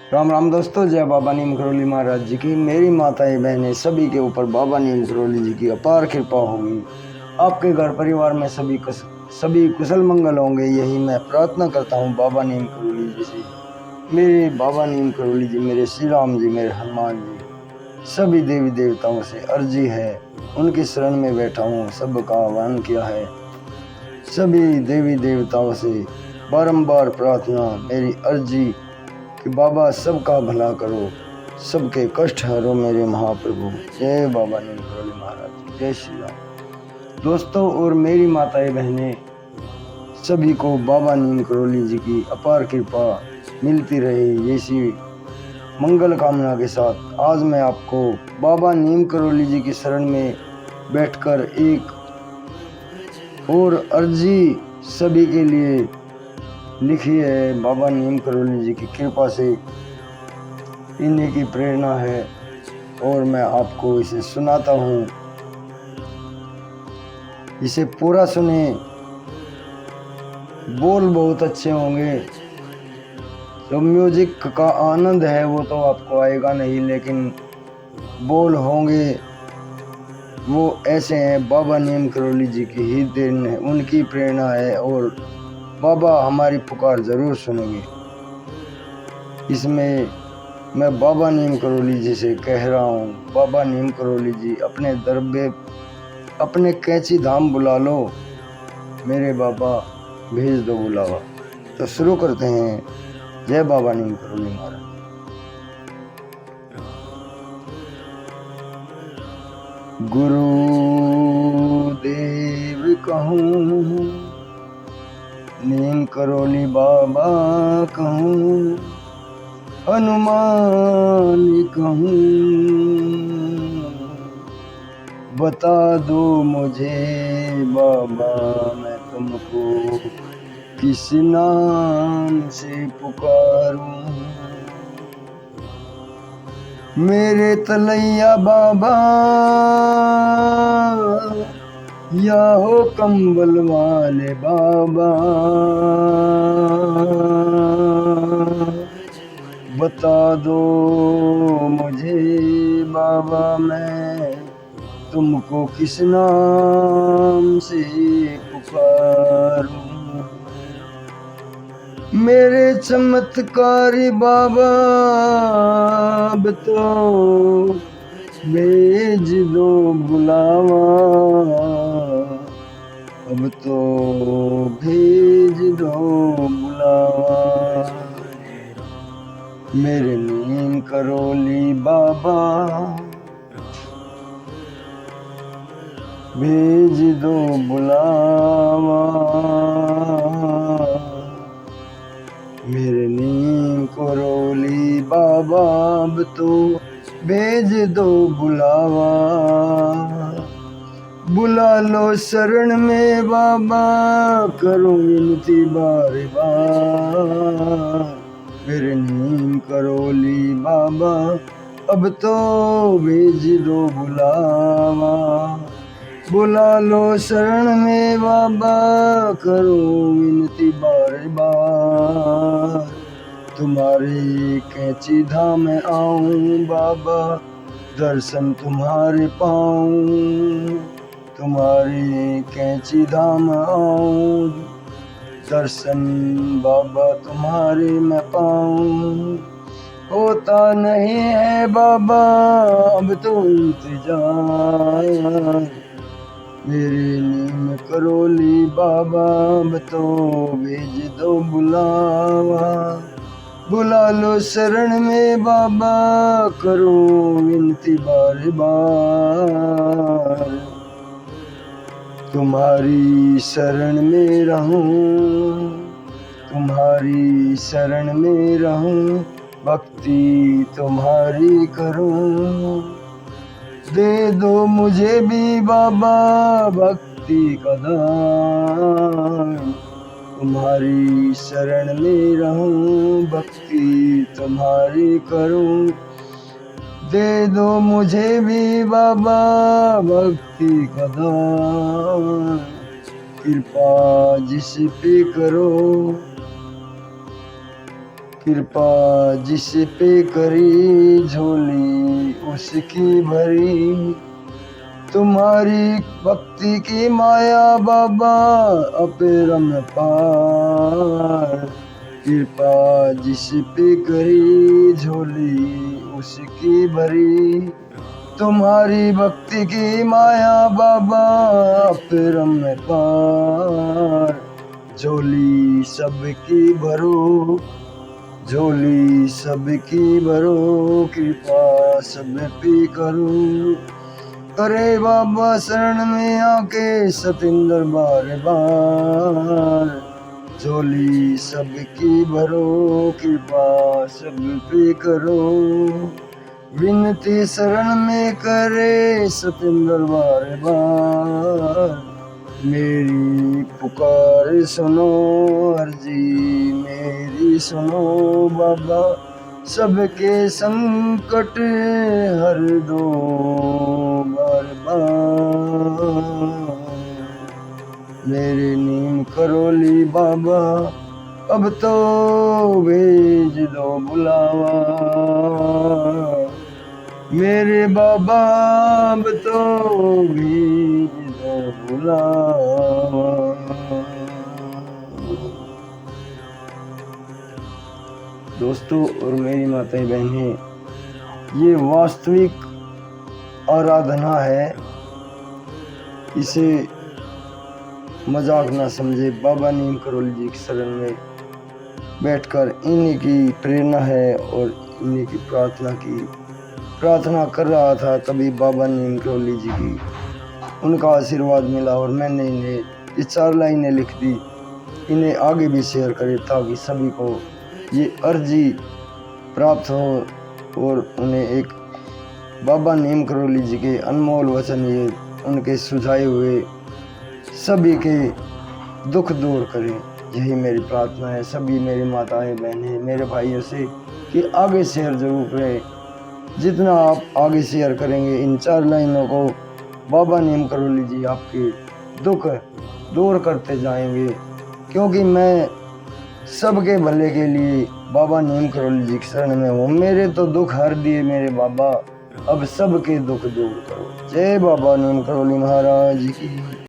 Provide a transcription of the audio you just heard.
राम राम दोस्तों, जय बाबा नीम करोली महाराज जी की। मेरी माताएं बहनें सभी के ऊपर बाबा नीम करोली जी की अपार कृपा होगी। आपके घर परिवार में सभी कुशल मंगल होंगे, यही मैं प्रार्थना करता हूँ बाबा नीम करोली जी से। मेरे बाबा नीम करोली जी, मेरे श्री राम जी, मेरे हनुमान जी, सभी देवी देवताओं से अर्जी है, उनकी शरण में बैठा हूँ, सबका आह्वान किया है। सभी देवी देवताओं से बारंबार प्रार्थना, मेरी अर्जी कि बाबा सबका भला करो, सबके कष्ट हरो मेरे महाप्रभु। जय बाबा नीम करोली महाराज, जय श्री राम। दोस्तों और मेरी माताएं बहनें सभी को बाबा नीम करोली जी की अपार कृपा मिलती रहे, ऐसी मंगल कामना के साथ आज मैं आपको बाबा नीम करोली जी की शरण में बैठकर एक और अर्जी सभी के लिए लिखी है। बाबा नीम करोली जी की कृपा से इन्हीं की प्रेरणा है और मैं आपको इसे सुनाता हूँ। इसे पूरा सुने, बोल बहुत अच्छे होंगे। जो म्यूजिक का आनंद है वो तो आपको आएगा नहीं, लेकिन बोल होंगे वो ऐसे हैं। बाबा नीम करोली जी की ही देन है, उनकी प्रेरणा है और बाबा हमारी पुकार जरूर सुनेंगे। इसमें मैं बाबा नीम करोली जी से कह रहा हूँ, बाबा नीम करोली जी अपने दरबे अपने कैंची धाम बुला लो, मेरे बाबा भेज दो बुलावा। तो शुरू करते हैं। जय बाबा नीम करोली महाराज। गुरु देव कहूँ, नीम करोली बाबा कहूँ, हनुमान कहूँ, बता दो मुझे बाबा मैं तुमको किस नाम से पुकारूं। मेरे तलैया बाबा या हो कंबल वाले बाबा, बता दो मुझे बाबा मैं तुमको किस नाम से पुकारूं। मेरे चमत्कारी बाबा अब तो भेज दो बुलावा, अब तो भेज दो बुलावा। मेरे नीम करोली बाबा भेज दो बुलावा, मेरे नीम करोली बाबा अब तो भेज दो बुलावा। बुला लो शरण में बाबा, करो विनती बार बार। मेरे नीम करोली बाबा अब तो भेज दो बुलावा। बुला लो शरण में बाबा, करो विनती बार बार। तुम्हारे कैंची धाम में आऊं बाबा, दर्शन तुम्हारे पाऊं। तुम्हारे कैंची धाम आऊं, दर्शन बाबा तुम्हारे मैं पाऊं। होता नहीं है बाबा अब तो इंतजार, मेरे नीम करोली बाबा अब तो भेज दो बुलावा। बुला लो शरण में बाबा, करो विनती बार बार। तुम्हारी शरण में रहूं, तुम्हारी शरण में रहूं, भक्ति तुम्हारी करूं। दे दो मुझे भी बाबा भक्ति का दान, तुम्हारी शरण में रहूं, भक्ति तुम्हारी करूं। दे दो मुझे भी बाबा भक्ति का दान, कृपा जिस पे करो, कृपा जिस पे करी झोली उसकी भरी, तुम्हारी भक्ति की माया बाबा अपरम पार। कृपा जिस पे करी झोली उसकी भरी, तुम्हारी भक्ति की माया बाबा अपरम पार। झोली सबकी भरो, झोली सबकी भरो, कृपा सब पे करो। करे बाबा शरण में आके सतिंदर बार बार। झोली सबकी भरो, कृपा सब पे करो। विनती शरण में करे सतिंदर बार बार। मेरी पुकार सुनो अर्जी मेरी सुनो बाबा, सबके संकट हर दो बार बार। मेरे नीम करोली बाबा अब तो भेज दो बुलावा। मेरे बाबा अब तो भेज दो बुलावा। दोस्तों और मेरी माताएं बहनें, ये वास्तविक आराधना है, इसे मजाक ना समझे। बाबा नीम करोली जी की शरण में बैठकर इन्हीं की प्रेरणा है और इन्हीं की प्रार्थना कर रहा था, तभी बाबा नीम करोली जी की उनका आशीर्वाद मिला और मैंने इन्हें ये 4 लाइनें लिख दी। इन्हें आगे भी शेयर करें ताकि सभी को ये अर्जी प्राप्त हो और उन्हें एक बाबा नीम करोली जी के अनमोल वचन, ये उनके सुझाए हुए सभी के दुख दूर करें। यही मेरी प्रार्थना है सभी मेरी माताएं बहनें मेरे भाइयों से कि आगे शेयर जरूर करें। जितना आप आगे शेयर करेंगे इन 4 लाइनों को, बाबा नीम करोली जी आपके दुख दूर करते जाएंगे। क्योंकि मैं सबके भले के लिए बाबा नीम करोली जी की शरण में हूँ। मेरे तो दुख हर दिए मेरे बाबा, अब सबके दुख दूर करो। जय बाबा नीम करोली महाराज की।